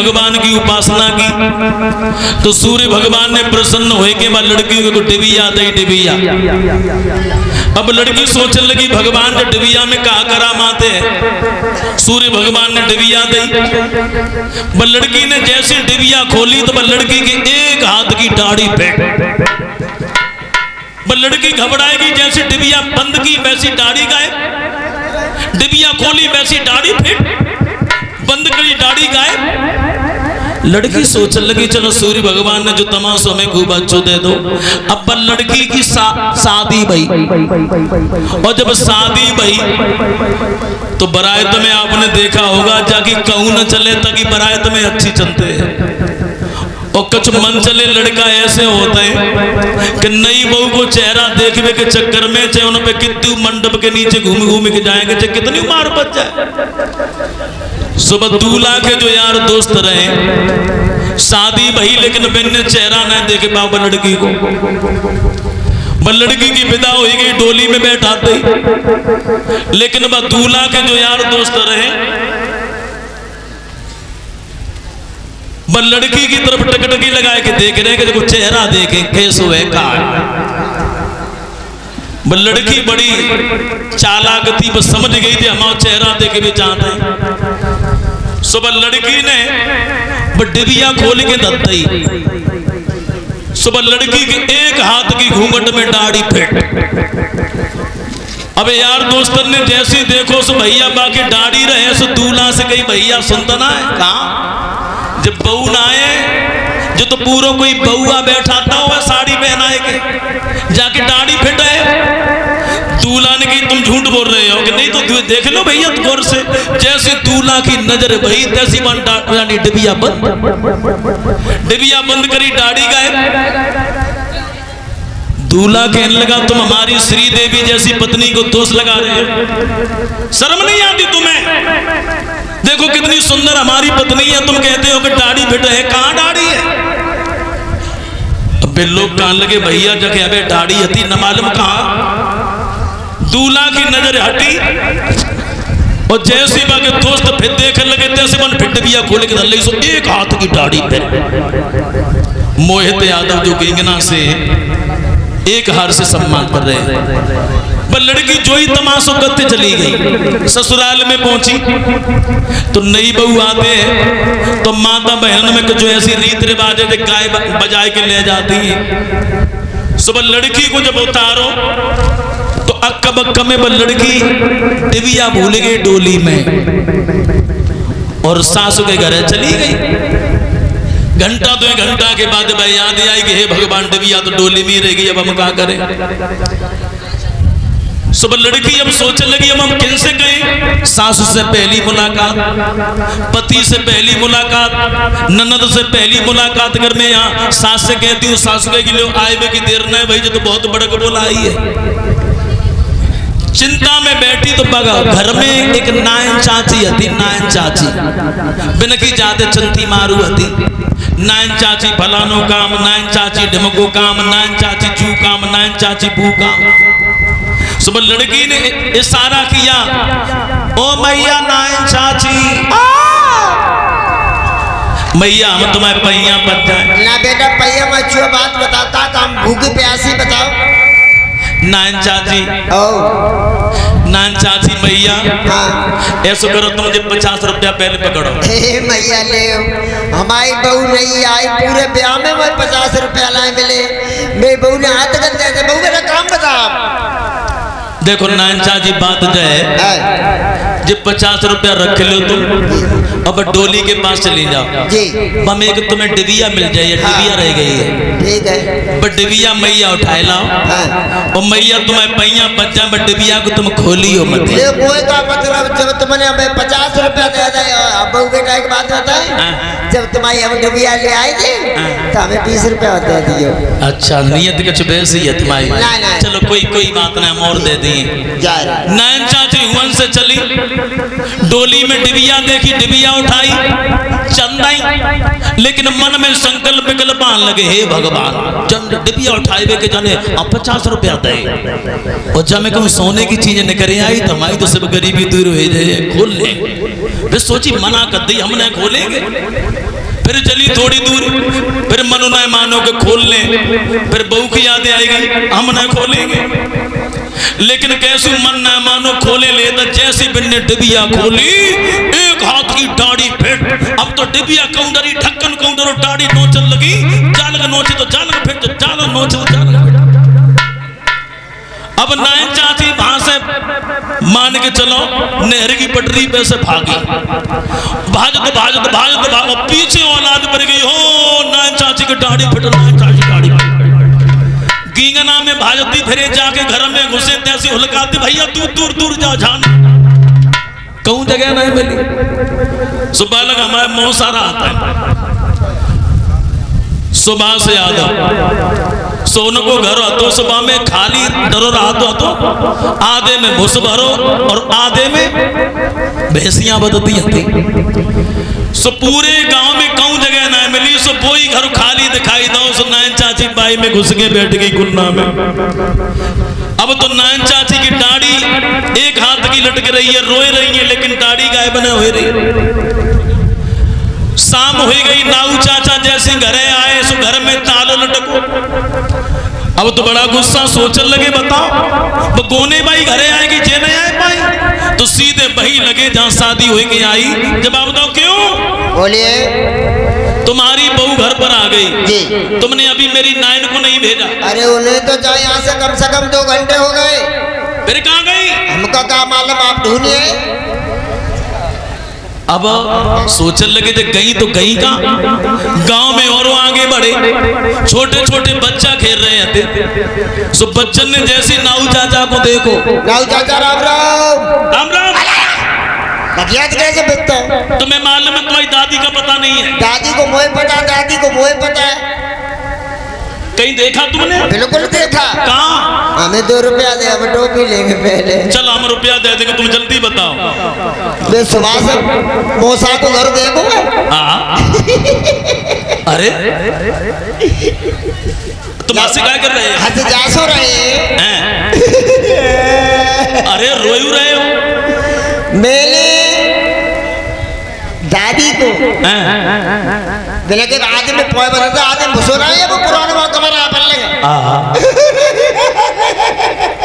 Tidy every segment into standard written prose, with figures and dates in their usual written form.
भगवान की उपासना की तो सूर्य भगवान ने प्रसन्न हुए के बाद लड़की को डिबिया दई डिबिया। अब लड़की सोचने लगी भगवान ने डिबिया में कहा करा माते है। सूर्य भगवान ने डिबिया दी। बस लड़की ने जैसे डिबिया खोली तो बस लड़की के एक हाथ की दाढ़ी फेंक। बस लड़की घबराएगी, जैसे डिबिया बंद की वैसी दाढ़ी गायब, डिबिया खोली वैसी दाढ़ी फेंक, बंद करी दाढ़ी गायब। लड़की सोचने लगी चलो सूर्य भगवान ने जो तमाशों में खूब अच्छो दे दो। अब बस लड़की की शादी भई, और जब शादी भई तो बारात में आपने देखा होगा जाके कहूं न चले ताकि बारात में अच्छी चलते हैं, और कुछ मन चले लड़का ऐसे होते हैं कि नई बहू को चेहरा देखने के चक्कर में चाहे उन पे कितनी मंडप के नीचे घूम घूम के जाएंगे, चाहे कितनी मार बच जाए। सुबह दूल्हा के जो यार दोस्त रहे शादी भई लेकिन बिन ने चेहरा न देखे बाबा लड़की को। लड़की की विदा हो गई, डोली में बैठा दी, लेकिन वह दूल्हा के जो यार दोस्त रहे बस लड़की की तरफ टकटकी लगाए के देख रहे हैं कि देखो चेहरा देखें कैसे हुए कहा। बस लड़की बड़ी चालाक थी, बस समझ गई थी हमारा चेहरा देखे भी चाहते हैं। सुबह लड़की ने बस डिबिया खोल के दत्तई, सुबह लड़की के एक हाथ की घूंघट में दाढ़ी फेंक। अब यार दोस्तन ने जैसे देखो सो भैया बाकी दाढ़ी रहे सो दूल्हा से कही भैया सुनता ना है कहा जब बहू ना आए जो तो पूरा कोई बहुआ बैठा था वह साड़ी पहनाए के जाके दाढ़ी फिटाए। दूल्हा ने कही तुम झूठ बोल रहे हो कि नहीं तो देख लो भैया गौर से। जैसे दूल्हा की नजर भई तैसी बन डिबिया बंद करी दाढ़ी गायब। दूल्हा कहने लगा तुम हमारी श्री देवी जैसी पत्नी को दोष लगा रहे हो, शर्म नहीं आती तुम्हें? देखो कितनी सुंदर हमारी पत्नी है, तुम कहते हो कि दाढ़ी फिट है, कहां दाढ़ी है? अब लोग कहने लगे भैया जगह अबे दाढ़ी हती न मालूम कहां। दूल्हा की नजर हटी और जैसे बाके दोस्त फिर देखने लगे तैसे मन फिट बिया खोले के धल्ले सो एक हाथ की दाढ़ी पे। मोहित यादव जो गिंगना से एक हार से सम्मान कर रहे हैं। पर लड़की जो ही तमाशो करते चली गई, ससुराल में पहुंची तो नई बहू आते हैं तो माता बहन में जो ऐसी रीत रिवाज है गाय बजाए के ले जाती है। सुबह लड़की को जब उतारो तो अक्का बक्का में लड़की डिबिया भूल गई डोली में और सासू के घर चली गई। घंटा दो घंटा के बाद भाई याद आई कि हे भगवान डिबिया तो डोली में रह गई, अब हम क्या करें। सुबह लड़की अब सोचने लगी अब हम किन से कहें। सासू से पहली मुलाकात, पति से पहली मुलाकात, ननद से पहली मुलाकात घर में यहाँ सास से कहती हूँ सासू के लिए आए हुए की देर न भाई जो तो बहुत बड़ा बोला आई है। चिंता में बैठी तो बगा घर में एक नायन चाची हती, नायन चाची बिन की जाते चंती मारू हती। नायन चाची फलानो काम, नायन चाची ढमको काम, नायन चाची चू काम, नायन चाची बू काम। सुबह लड़की ने इशारा किया ओ मैया नायन चाची, मैया हम तुम्हारे पहिया पड़ जाए ना बेटा पहिया मत छुओ, बात बताता तो हम भूखी प्यासी बताओ। नायन चाची नायन चाची मैया हाँ। ऐसा करो तुम मुझे 50 रुपया पहले पकड़ो। मैया ले हमारी बहू नहीं आई पूरे ब्याह में मैं 50 रुपया लाए मिले, मेरी बहू ने हाथ गंदे थे। बहू मेरा काम बताओ। देखो नायन चाची बात जाए जब 50 रुपया रख लो तुम अब डोली के पास चली जाओ जी, बम एक तुम्हें डिबिया मिल जाए, हाँ। डिबिया रह गई है ठीक है, बट डिबिया मैया उठाए लाओ, हाँ। और मैया तुम्हें पहिया बच जाए बट डिबिया को तुम खोलियो मत। कोई का मतलब जब तुमने हमें 50 रुपया दे दिया बहू के टाइम बात बताए, हाँ। जब तुम्हारी हम डिबिया ले आए थे, हाँ। तो हमें 20 रुपया दे दियो। अच्छा नियत कुछ वैसी है तुम्हारी, चलो कोई बात नहीं हम और दे दिए। नायन चाची हुन से चली, डोली में डिबिया देखी, डिबिया उठाई चंदाई, लेकिन मन में संकल्प विकल्प आने लगे हे भगवान जब डिबिया उठाए के जाने अब 50 रुपया दे और जब मैं कहूँ सोने की चीजें निकल आई तो हमारी तो सब गरीबी दूर हो जाए खोल ले। वे सोची मना कर दी हमने खोलेंगे फिर चली थोड़ी दूर, फिर मनु न मानो के खोल ले, फिर बहू की यादें आएगी, हम न खोलेंगे। लेकिन कैसे मन न मानो खोले ले, तो जैसी बिन्ने डिबिया खोली, एक हाथ की दाढ़ी फिट। अब तो डिबिया काउंटरी, ढक्कन काउंटर और दाढ़ी नोचन लगी। जालग नोचे तो जालग फिट, तो जालग नोचे तो जालग फिट। अब नायन चाची वहां से मान के चलो नहर की पटरी पे से भागी, भाजत भागो, पीछे औलाद पड़ गई। हो नायन चाची की दाढ़ी फिट, नायन चाची की दाढ़ी फिट। गींगना में भाजती फिरे, जाके घर में घुसे तैसी हुलकाती, भैया तू दूर दूर जा, जान कहूं जगह नहीं मिली। सुबह लगा हमारे मुंह सारा आता है, सुबह से याद सोन को घर तो सुबह में खाली डरो रहा तो आधे में भूस भरो और आधे में भैंसियां बदती थी। सो पूरे गांव में कौन जगह ना मिली, सो कोई घर खाली दिखाई दो। सो नायन चाची बाई में घुस के बैठ गई गुन्ना में। अब तो नायन चाची की दाढ़ी एक हाथ की लटक रही है, रोए रही है, लेकिन दाढ़ी गायब न हो रही। शाम हो गई, नाऊ चाचा जैसे घरे आए, सो घर में तालो लटको। अब तो बड़ा गुस्सा, सोचने लगे बताओ वो गोने बाई घरे आएगी, जे नहीं आए पाई, तो सीधे वही लगे जहां शादी हुई के आई। जवाब दो क्यों? बोलिए। तुम्हारी बहू घर पर आ गई जी, तुमने अभी मेरी नायन को नहीं भेजा। अरे उन्हें तो चाहे यहाँ से कम 2 घंटे हो गए, फिर कहाँ गई? हमका क्या मालूम, आप ढूंढिए। अब सोचने लगे थे गई तो गई कहाँ। गांव में और आगे बढ़े, छोटे छोटे बच्चा खेल रहे थे। सो बच्चन ने जैसे नाऊ चाचा को देखो, नाऊ चाचा राम राम राम राम, बगियात कैसे बिकता है? तुम्हें मालूम है तुम्हारी दादी का पता नहीं है? दादी को मोह पता, दादी को मोह पता है। कहीं देखा तुमने? बिल्कुल देखा। कहाँ? हमें 2 रुपया दे, हम टोपी लेंगे पहले। चल हम रुपया दे देंगे, तुम जल्दी बताओ। वे सुबह से मौसा को घर देखो। अरे तुम ऐसे क्या कर रहे हो? हंस जासो रहे हैं? अरे रोयू रहे हो? मैंने दादी को बिना के आदमी पोए बरसा आदमी घुसो रहा है, वो पुराने वहां कमरा अपन लेगा।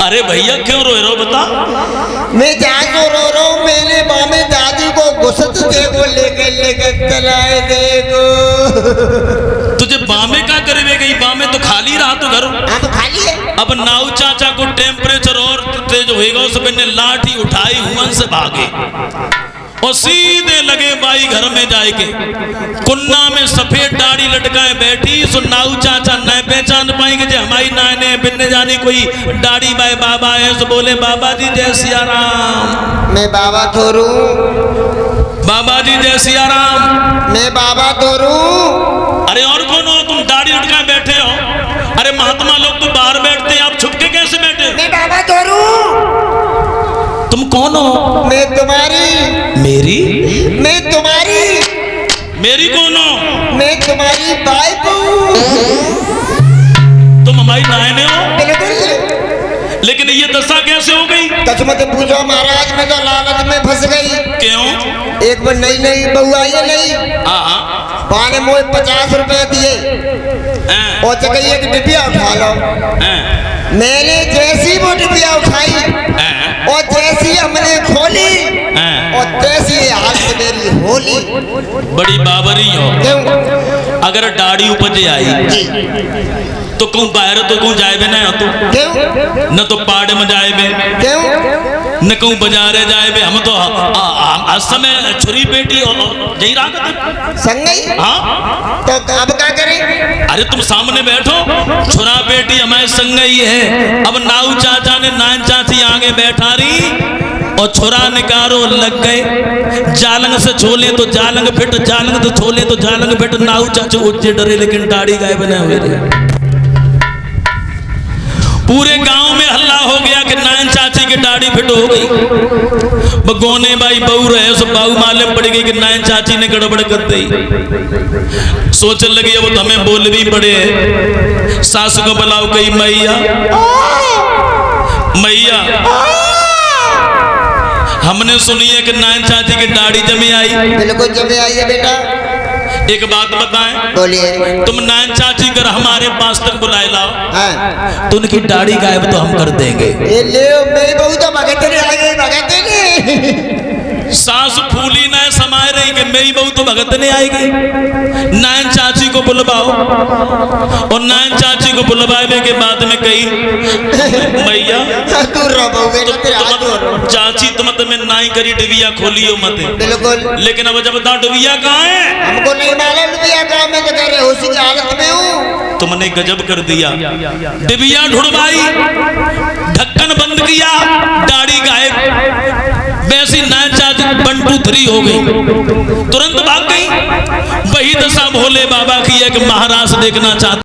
अरे भैया क्यों रो रहे हो बता? मैं जहाँ को रो रहा हूँ, मैंने मामी दादी को घुसत देखो, लेके चलाए देखो। तुझे बामे का करे गई? बामे तो खाली रहा तो घर। हाँ तो खाली है। अब नाऊ चाचा को टेम्परेचर और तेज होएगा, उस ने लाठी उठाई, हुमन से भागे और सीधे लगे बाई घर में जाके। कुन्ना में सफेद दाढ़ी लटकाए बैठी। सो नाऊ चाचा न पहचान पाएंगे जे हमारी नाने बिन्ने जानी कोई दाढ़ी बाई बाबा है। सो बोले बाबा जी जय सिया राम। मैं बाबा थोरू। बाबा जी जय सिया राम। मैं बाबा थोरू। अरे और कौन हो तुम? दाढ़ी लटकाए बैठे हो? अरे महात्मा लोग तो बाहर बैठते हैं, आप छुपके कैसे बैठे? मैं बाबा थोरू। तुम कौन हो? मैं तुम्हारी। मेरी? मैं तुम्हारी। मेरी कौन हो? मैं तुम्हारी वाइफ हूँ। तुम हमारी नायने हो? बिल्कुल। लेकिन ये दशा कैसे हो गई? कुछ मत पूछो महाराज, मैं तो लालच में फंस गई। क्यों? एक बार नई बहू आई है, नई पाने मोए 50 रुपए दिए और जगह एक डिबिया उठा लो। मैंने जैसी वो डिबिया उठाई और जैसी हमने खोली और तैसी हाथ मेरी होली। बड़ी बाबरी हो। क्यों? अगर दाढ़ी उपजे आई तो कहूँ बाहर तो कहूँ जाए बे ना तो क्यों? न तो पाड़ में जाए बे, क्यों? न कहूँ बाजारे जाए बे। हम तो आज समय छुरी पेटी और यही रात संगई। हाँ तो अब क्या करें? अरे तुम सामने बैठो, छुरा पेटी हमारे संग ही है। अब नाऊ चाचा ने नायन चाची आगे बैठा रही और छुरा निकारो लग गए। जालंग से छोले तो जालंग फिट, जालंग तो छोले तो जालंग फिट। नाऊ चाचा उच्चे डरे लेकिन दाढ़ी गाय बने हुए थे। पूरे गांव में हल्ला हो गया कि नायन चाची की दाढ़ी फिट हो गई। बगोने भाई बहू रहे, सो बहू मालूम पड़ गई कि नायन चाची ने गड़बड़ कर दी। सोचने लगी अब तो हमें बोल भी पड़े। सास को बुलाओ, कही मैया मैया हमने सुनी है कि नायन चाची की दाढ़ी जमी आई। बिल्कुल जमी आई है बेटा। एक बात बताएं, बोलिए। तुम नैन चाची कर हमारे पास तक बुलाए लाओ, हाँ। तो उनकी दाढ़ी गायब तो हम कर देंगे। ये ले मेरी बहू तो भगत नहीं आ गई, भगत नहीं। सास फूली न समाये रही कि मेरी बहू तो भगत नहीं आएगी। नैन चाची को बुलवाओ, और नैन चाची को बुलवाने के बाद में कही भैया तू रो बहू बेटा, तेरे हाथ रो। चाची तुम तो मैं नाई करी डिबिया खोलियो मत। बिल्कुल। लेकिन अब जब बताओ डिबिया कहाँ है? हमको नहीं मालूम डिबिया कहाँ, मैं तो कह रहे होशी की हालत में हूँ। तुमने गजब कर दिया। डिबिया ढूंढवाई, ढक्कन बंद किया, दाढ़ी गायब। वैसी नैन चाची 1 2 3 हो गई, तुरंत भाग गई। वही दशा भोले बाबा की है कि महाराज देखना चाहते